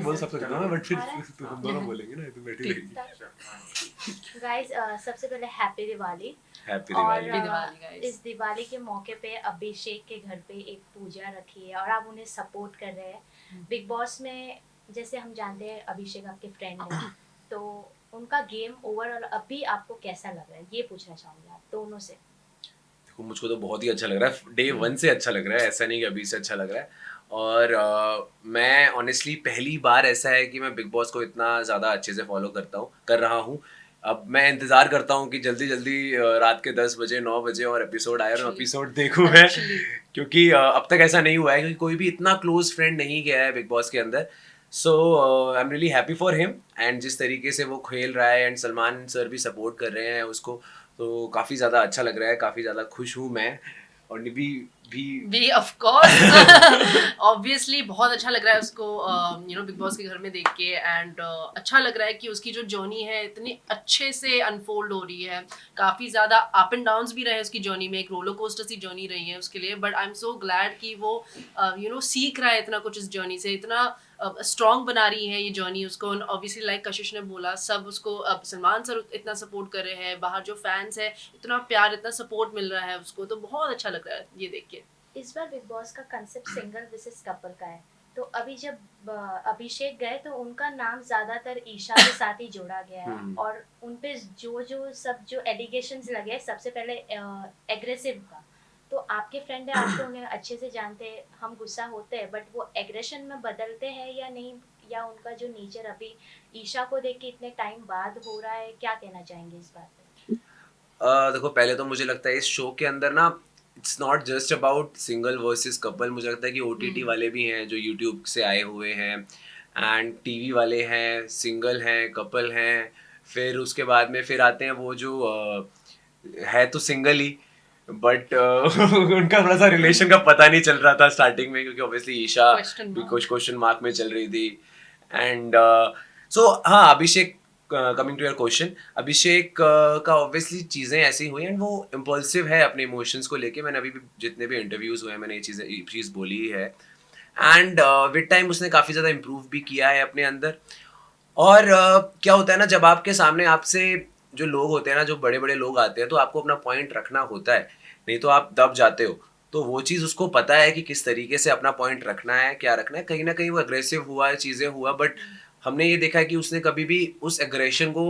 बोल सकता हूँ बट फिर हम दोनों बोलेंगे ना, तो बैठी रहेगी। गाइस सबसे पहले हैप्पी दिवाली। हैप्पी और दिवाली। Happy Diwali guys. इस दिवाली के मौके पे अभिषेक के घर पे एक पूजा रखी है और आप उन्हें सपोर्ट कर रहे हैं बिग बॉस में। जैसे हम जानते हैं अभिषेक आपके फ्रेंड हैं, तो उनका गेम ओवरऑल अभी आपको कैसा लग रहा है, ये पूछना चाहूंगी आप दोनों से। देखो मुझको तो बहुत ही अच्छा लग रहा है, डे वन से अच्छा लग रहा है, ऐसा नहीं कि अभी से अच्छा लग रहा है। और मैं ऑनेस्टली पहली बार ऐसा है कि मैं बिग बॉस को इतना ज़्यादा अच्छे से फॉलो कर रहा हूँ। अब मैं इंतज़ार करता हूँ कि जल्दी जल्दी रात के 10 बजे 9 बजे और एपिसोड आए और एपिसोड देखूँ मैं, क्योंकि अब तक ऐसा नहीं हुआ है, क्योंकि कोई भी इतना क्लोज फ्रेंड नहीं गया है बिग बॉस के अंदर। So I am really happy for him, and जिस तरीके से वो खेल रहा है एंड सलमान सर भी सपोर्ट कर रहे हैं उसको, तो काफ़ी ज़्यादा अच्छा लग रहा है, काफ़ी ज़्यादा खुश हूँ मैं। और निबी भी ऑफ कोर्स ऑब्वियसली बहुत अच्छा लग रहा है उसको बिग बॉस के घर में देख के। एंड अच्छा लग रहा है कि उसकी जो जर्नी है इतनी अच्छे से अनफोल्ड हो रही है। काफ़ी ज़्यादा अप एंड डाउन्स भी रहे उसकी जर्नी में, एक रोलर कोस्टर सी जर्नी रही है उसके लिए। But I am so glad कि वो सीख रहा है इतना कुछ इस जर्नी से, इतना स्ट्रॉन्ग बना रही है ये जर्नी उसको। ऑब्वियसली लाइक कशिश ने बोला, सब उसको अब सलमान सर इतना सपोर्ट कर रहे हैं, बाहर जो फैंस है इतना प्यार इतना सपोर्ट मिल रहा है उसको, तो बहुत अच्छा लग रहा है ये देख के। इस बार बिग बॉस का कंसेप्ट सिंगल वर्सेस कपल का है, तो अभी जब अभिषेक गए तो उनका नाम ज्यादातर ईशा के साथ ही जोड़ा गया है और उनपे जो जो सब जो एलिगेशंस लगे, सबसे पहले एग्रेसिव का। तो आपके फ्रेंड है, आप तो उन्हें अच्छे से जानते हैं, हम गुस्सा होते हैं बट वो एग्रेशन में बदलते हैं या नहीं, या उनका जो नेचर अभी ईशा को देख के इतने टाइम बाद हो रहा है, क्या कहना चाहेंगे इस बात पे? देखो पहले तो मुझे लगता है इस शो के अंदर ना, it's not just about single versus couple. मुझे लगता है कि ओटीटी वाले भी हैं जो यूट्यूब से आए हुए हैं, एंड टीवी वाले हैं, सिंगल हैं, कपल हैं, फिर उसके बाद में फिर आते हैं वो जो है तो सिंगल ही, बट उनका थोड़ा सा रिलेशन का पता नहीं चल रहा था स्टार्टिंग में, क्योंकि ऑब्वियसली ईशा भी कुछ क्वेश्चन मार्क में चल रही थी। एंड सो हाँ, अभिषेक, कमिंग टू योर क्वेश्चन, अभिषेक का ऑब्वियसली चीज़ें ऐसी हुई एंड वो इम्पल्सिव है अपने इमोशंस को लेके। मैंने अभी भी जितने भी इंटरव्यूज हुए हैं मैंने ये चीज़ बोली ही है। एंड विद टाइम उसने काफ़ी ज़्यादा इम्प्रूव भी किया है अपने अंदर। और क्या होता है ना, जब आपके सामने आपसे जो लोग होते हैं ना, जो बड़े बड़े लोग आते हैं, तो आपको अपना पॉइंट रखना होता है, नहीं तो आप दब जाते हो। तो वो चीज़ उसको पता है कि किस तरीके से अपना पॉइंट रखना है, क्या रखना है। कहीं ना कहीं वो अग्रेसिव हुआ है, चीज़ें हुआ, बट हमने ये देखा है कि उसने कभी भी उस एग्रेशन को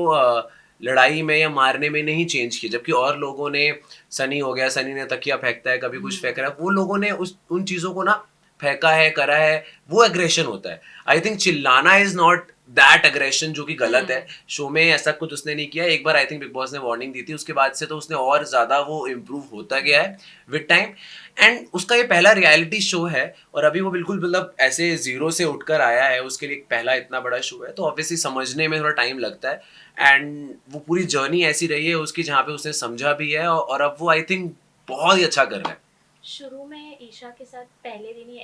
लड़ाई में या मारने में नहीं चेंज किया। जबकि और लोगों ने, सनी हो गया, सनी ने तकिया फेंकता है, कभी कुछ फेंक रहा है, वो लोगों ने उन चीज़ों को ना फेंका है, करा है, वो एग्रेशन होता है। आई थिंक चिल्लाना इज नॉट दैट एग्रेशन, जो कि गलत है। शो में ऐसा कुछ उसने नहीं किया। एक बार आई थिंक बिग बॉस ने वार्निंग दी थी, उसके बाद से तो उसने और ज्यादा वो इम्प्रूव होता गया है विद टाइम। एंड उसका ये पहला रियलिटी शो है और अभी वो बिल्कुल मतलब ऐसे जीरो से उठकर आया है, उसके लिए पहला इतना बड़ा शो है, तो ऑब्वियसली समझने में थोड़ा टाइम लगता है। एंड वो पूरी जर्नी ऐसी रही है उसकी जहाँ पे उसने समझा भी है, और अब वो आई थिंक बहुत ही अच्छा कर रहा है। शुरू में ईशा के साथ पहले दिन ही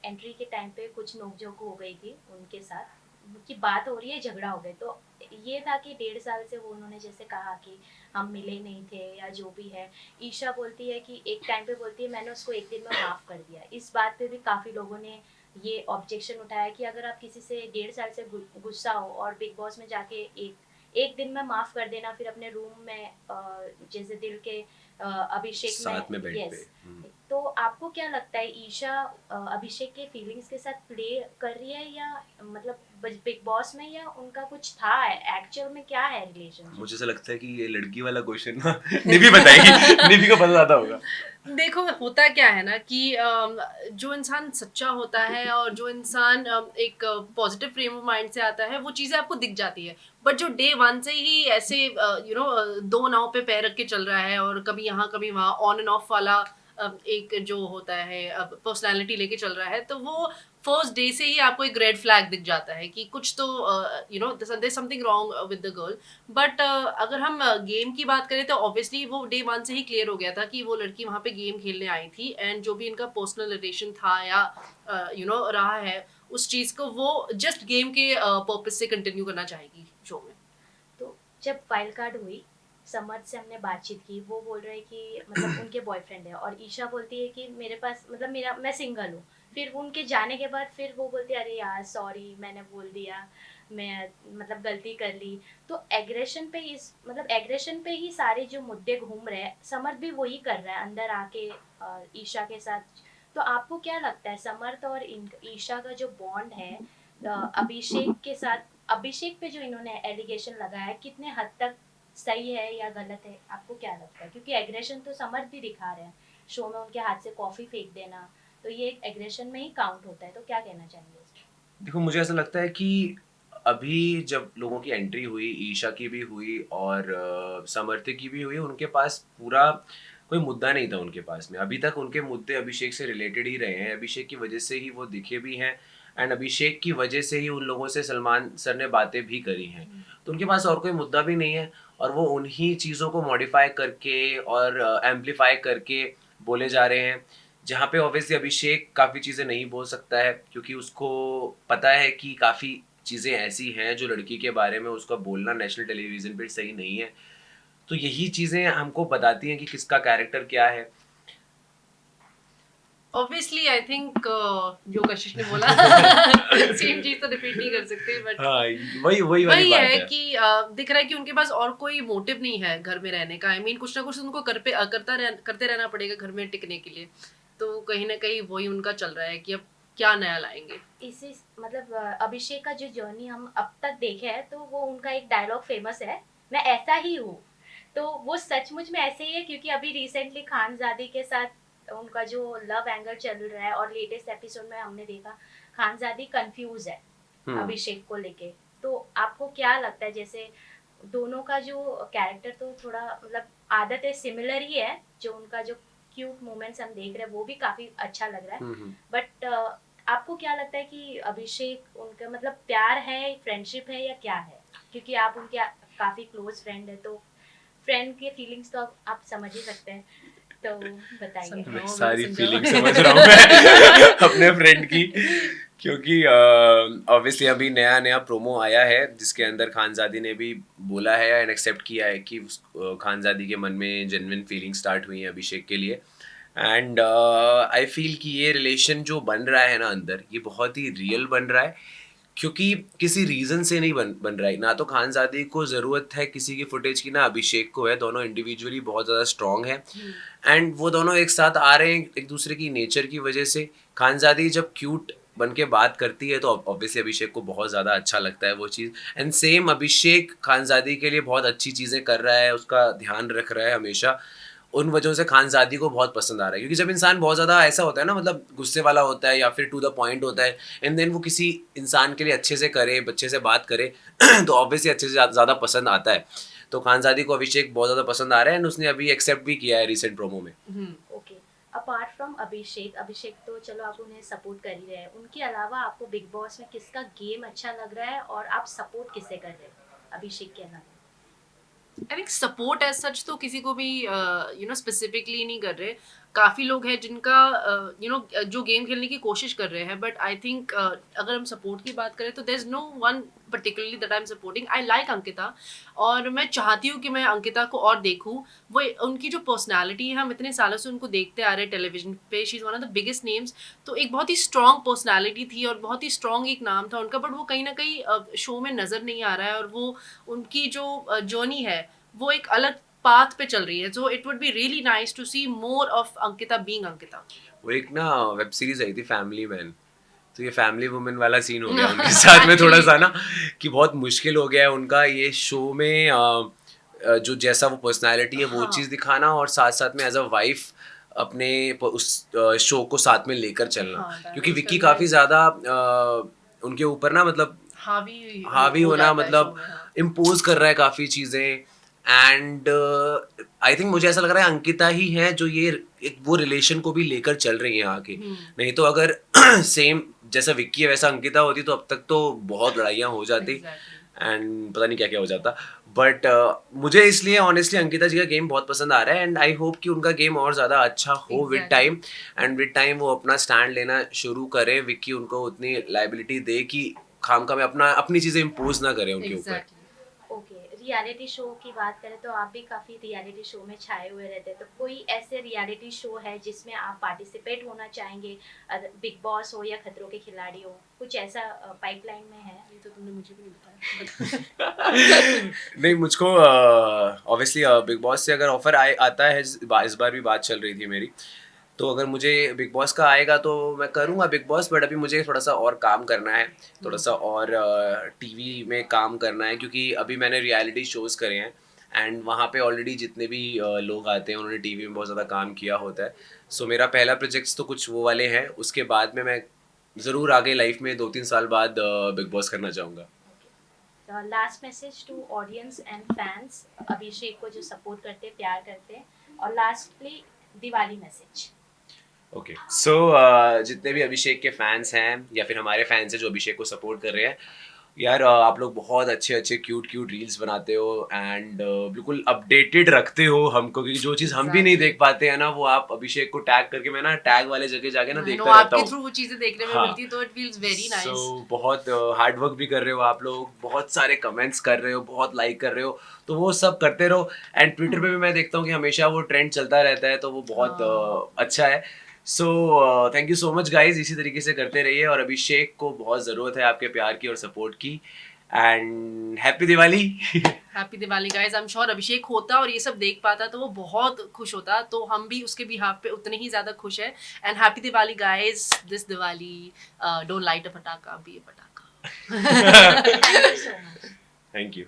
एंट्री के टाइम पे कुछ नोकझोंक हो गई थी उनके साथ, की बात हो रही है, झगड़ा हो गया। तो ये था कि 1.5 साल से वो उन्होंने जैसे कहा कि हम मिले नहीं थे या जो भी है। ईशा बोलती है कि एक टाइम पे बोलती है मैंने उसको एक दिन में माफ़ कर दिया। इस बात पे भी काफ़ी लोगों ने ये ऑब्जेक्शन उठाया कि अगर आप किसी से 1.5 साल से गुस्सा हो और बिग बॉस में जाके एक एक दिन में माफ़ कर देना, फिर अपने रूम में जैसे दिल के अभिषेक साथ में में, बेड पे। यस। तो आपको क्या लगता है ईशा अभिषेक के फीलिंग्स के साथ प्ले कर रही है, या मतलब बिग बॉस में, या उनका कुछ था एक्चुअल में, क्या है रिलेशनशिप? मुझे ऐसा लगता है कि ये लड़की वाला क्वेश्चन ना निधि बताएगी, निधि को पता ज्यादा होगा। देखो होता क्या है ना कि जो इंसान सच्चा होता है और जो इंसान एक पॉजिटिव फ्रेम ऑफ माइंड से आता है, वो चीज़ें आपको दिख जाती है। बट जो डे वन से ही ऐसे दो नाव पे पैर रख के चल रहा है और कभी यहाँ कभी वहाँ ऑन एंड ऑफ वाला एक जो होता है अब पर्सनालिटी लेके चल रहा है, तो वो फर्स्ट डे से ही आपको एक रेड फ्लैग दिख जाता है कि कुछ तो there something wrong with the girl. But अगर हम गेम की बात करें तो ऑब्वियसली वो डे वन से ही क्लियर हो गया था कि वो लड़की वहाँ पे गेम खेलने आई थी, एंड जो भी इनका पर्सनल रिलेशन था या रहा है, उस चीज़ को वो जस्ट गेम के पर्पज से कंटिन्यू करना चाहेगी शो में। तो जब वाइल्ड कार्ड हुई, समर्थ से हमने बातचीत की, वो बोल रहे कि मतलब उनके बॉयफ्रेंड है, और ईशा बोलती है कि मेरे पास मतलब मेरा मैं सिंगल हूँ। फिर उनके जाने के बाद फिर वो बोलते अरे यार सॉरी मैंने बोल दिया, मैं मतलब गलती कर ली। तो एग्रेशन पे इस मतलब एग्रेशन पे ही सारे जो मुद्दे घूम रहे हैं, समर्थ भी वही कर रहा है अंदर आके ईशा के साथ। तो आपको क्या लगता है समर्थ और ईशा का जो बॉन्ड है अभिषेक के साथ, अभिषेक पे जो इन्होंने एलिगेशन लगाया है कितने हद तक सही है या गलत है, आपको क्या लगता है? क्योंकि एग्रेशन तो समर्थ भी दिखा रहे हैं शो में, उनके हाथ से कॉफी फेंक देना, तो ये एक एग्रेशन में ही काउंट होता है। तो क्या कहना चाहेंगे इस पे? देखो मुझे ऐसा लगता है कि अभी जब लोगों की एंट्री हुई, ईशा की भी हुई और समर्थी की भी हुई, उनके पास पूरा कोई मुद्दा नहीं था उनके पास में। अभी तक उनके मुद्दे अभिषेक से रिलेटेड ही रहे हैं, अभिषेक की वजह से ही वो दिखे भी हैं एंड अभिषेक की वजह से ही उन लोगों से सलमान सर ने बातें भी करी हैं। तो उनके पास और कोई मुद्दा भी नहीं है और वो उन्हीं चीज़ों को मॉडिफाई करके और एम्पलीफाई करके बोले जा रहे हैं, जहाँ पे ऑब्वियसली अभिषेक काफ़ी चीज़ें नहीं बोल सकता है क्योंकि उसको पता है कि काफ़ी चीज़ें ऐसी हैं जो लड़की के बारे में उसका बोलना नेशनल टेलीविज़न पे सही नहीं है। तो यही चीज़ें हमको बताती हैं कि किसका कैरेक्टर क्या है। ऑब्वियसली आई थिंक जो कशिश ने बोला सेम चीज तो रिपीट नहीं कर सकते, बट हाँ, वही वही वाली वही बात है है। कि दिख रहा है कि उनके पास और कोई मोटिव नहीं है घर में रहने का। आई मीन कुछ ना कुछ उनको करते रहना पड़ेगा घर में टिकने के लिए। तो कहीं ना कहीं वही उनका चल रहा है कि अब क्या नया लाएंगे। इसी मतलब अभिषेक का जो जर्नी हम अब तक देखे हैं, तो वो उनका एक डायलॉग फेमस है, मैं ऐसा ही हूँ। तो वो सचमुच में ऐसे ही है, क्योंकि अभी रिसेंटली खानजादी के साथ उनका जो लव एंगल चल रहा है और लेटेस्ट एपिसोड में हमने देखा खानजादी कंफ्यूज है हम्म। अभिषेक को लेके। तो आपको क्या लगता है, जैसे दोनों का जो कैरेक्टर तो थोड़ा मतलब आदत है सिमिलर ही है, जो उनका जो क्यूट मोमेंट्स हम देख रहे हैं वो भी काफी अच्छा लग रहा है, हम्म। बट आपको क्या लगता है कि अभिषेक उनका मतलब प्यार है, फ्रेंडशिप है या क्या है? क्योंकि आप उनके काफी क्लोज फ्रेंड है, तो फ्रेंड के फीलिंग्स तो आप समझ ही सकते हैं, तो बताइए। मैं समझाओ, सारी समझाओ। फीलिंग समझ रहा हूँ मैं अपने फ्रेंड की, क्योंकि ऑब्वियसली अभी नया नया प्रोमो आया है जिसके अंदर खानजादी ने भी बोला है एंड एक्सेप्ट किया है कि खानजादी के मन में जेन्युइन फीलिंग स्टार्ट हुई है अभिषेक के लिए। एंड आई फील कि ये रिलेशन जो बन रहा है ना अंदर, ये बहुत ही रियल बन रहा है क्योंकि किसी रीज़न से नहीं बन रहा है। ना तो खानजादी को ज़रूरत है किसी की फुटेज की, ना अभिषेक को है। दोनों इंडिविजुअली बहुत ज़्यादा स्ट्रॉन्ग है एंड वो दोनों एक साथ आ रहे हैं एक दूसरे की नेचर की वजह से। खानजादी जब क्यूट बन के बात करती है तो ऑब्वियसली अभिषेक को बहुत ज़्यादा अच्छा लगता है वो चीज़। एंड सेम अभिषेक खानजादी के लिए बहुत अच्छी चीज़ें कर रहा है, उसका ध्यान रख रहा है हमेशा। उन वजहों से खानजादी को बहुत पसंद आ रहा है क्योंकि जब इंसान बहुत ज़्यादा ऐसा होता है ना, मतलब गुस्से वाला होता है या फिर टू द पॉइंट होता है एंड देन वो किसी इंसान के लिए अच्छे से करे, बच्चे से बात करे तो ऑब्वियसली अच्छे से ज़्यादा पसंद आता है। तो खानजादी को अभिषेक बहुत ज़्यादा पसंद आ रहा है एंड उसने अभी एक्सेप्ट भी किया है रिसेंट प्रोमो में। ओके, अपार्ट फ्रॉम अभिषेक, अभिषेक तो चलो आप उन्हें सपोर्ट कर ही रहे हैं, उनके अलावा आपको बिग बॉस में किसका गेम अच्छा लग रहा है और आप सपोर्ट किसे कर रहे हैं अभिषेक के अलावा? I think support as such तो किसी को भी स्पेसिफिकली नहीं कर रहे। काफ़ी लोग हैं जिनका जो गेम खेलने की कोशिश कर रहे हैं, बट आई थिंक अगर हम सपोर्ट की बात करें तो there is no one particularly that I am supporting. I like Ankita और मैं चाहती हूँ कि मैं अंकिता को और देखूँ। वो उनकी जो पर्सनैलिटी है, हम इतने सालों से उनको देखते आ रहे हैं टेलीविजन पे, she is one of the biggest names. तो एक बहुत ही स्ट्रॉन्ग पर्सनैलिटी थी और बहुत ही स्ट्रॉन्ग एक नाम था उनका, बट वो कहीं ना कहीं शो में नज़र नहीं आ रहा है। और वो उनकी जो जर्नी है वो एक अलग पाथ पे चल रही है। So it would be really nice to see more of Ankita being Ankita. वो एक ना वेब सीरीज आई थी फैमिली मैन, तो ये फैमिली वुमेन वाला सीन हो गया उनके साथ में थोड़ा सा ना, कि बहुत मुश्किल हो गया है उनका ये शो में जो जैसा वो पर्सनालिटी है वो हाँ। चीज़ दिखाना और साथ साथ में एज अ वाइफ अपने उस शो को साथ में लेकर चलना। हाँ, क्योंकि balance विक्की करना काफ़ी is ज़्यादा उनके ऊपर ना, मतलब हावी हावी हो होना, जाता है शो मतलब में। हाँ। इम्पोज कर रहा है काफ़ी चीज़ें। एंड आई थिंक मुझे ऐसा लग रहा है अंकिता ही है जो ये एक वो रिलेशन को भी लेकर चल रही है आगे। नहीं तो अगर सेम जैसा विक्की है वैसा अंकिता होती तो अब तक तो बहुत लड़ाइयाँ हो जाती Exactly. एंड पता नहीं क्या क्या हो जाता। बट मुझे इसलिए ऑनेस्टली अंकिता जी का गेम बहुत पसंद आ रहा है एंड आई होप कि उनका गेम और ज़्यादा अच्छा हो with Exactly. Time. And with time वो अपना स्टैंड लेना शुरू करें, विक्की उनको उतनी लाइबिलिटी दे कि खामखा में अपनी चीज़ें इम्पोज ना करें उनके ऊपर। Exactly. ओके, रियलिटी शो की बात करें तो आप भी काफ़ी रियलिटी शो में छाए हुए रहते हैं, तो कोई ऐसे रियलिटी शो है जिसमें आप पार्टिसिपेट होना चाहेंगे? बिग बॉस हो या खतरों के खिलाड़ी हो, कुछ ऐसा पाइपलाइन में है? ये तो तुमने मुझे भी नहीं बताया। नहीं, मुझको ऑब्वियसली बिग बॉस से अगर ऑफर आता है, इस बार भी बात चल रही थी मेरी, तो अगर मुझे बिग बॉस का आएगा तो मैं करूँगा बिग बॉस, बट अभी मुझे थोड़ा सा और काम करना है, थोड़ा सा और टीवी में काम करना है, क्योंकि अभी मैंने रियलिटी शोज़ करे हैं एंड वहाँ पे ऑलरेडी जितने भी लोग आते हैं उन्होंने टीवी में बहुत ज़्यादा काम किया होता है। सो मेरा पहला प्रोजेक्ट्स तो कुछ वो वाले हैं, उसके बाद में मैं ज़रूर आगे लाइफ में 2-3 साल बाद बिग बॉस करना चाहूँगा। Last message to audience and fans, Abhishek को जो सपोर्ट करते हैं, प्यार करते हैं, और lastly Diwali message. Okay, so जितने भी अभिषेक के फैंस हैं या फिर हमारे फैंस हैं जो अभिषेक को सपोर्ट कर रहे हैं, यार आप लोग बहुत अच्छे अच्छे क्यूट क्यूट रील्स बनाते हो एंड बिल्कुल अपडेटेड रखते हो हमको, क्योंकि जो चीज़ हम भी नहीं देख पाते हैं ना, वो आप अभिषेक को टैग करके, मैं ना टैग वाले जगह जाके ना देखता रहता आपके हूँ। थ्रू वो चीजें देखने में हाँ। मिलती है, तो इट फील्स वेरी नाइस। सो बहुत हार्ड वर्क भी कर रहे हो आप लोग, बहुत सारे कमेंट्स कर रहे हो, बहुत लाइक कर रहे हो, तो वो सब करते रहो। एंड ट्विटर पे भी मैं देखता हूँ कि हमेशा वो ट्रेंड चलता रहता है, तो वो बहुत अच्छा है। So thank you so much guys, इसी तरीके से करते रहिए, और अभिषेक को बहुत ज़रूरत है आपके प्यार की और सपोर्ट की। And happy Diwali. Happy Diwali guys. I am sure Abhishek होता और ये सब देख पाता तो वो बहुत खुश होता, तो हम भी उसके बिहाफ पे उतने ही ज्यादा खुश है। And happy Diwali guys, this Diwali don't light a पटाखा, बी अ पटाखा। Thank you so much. Thank you.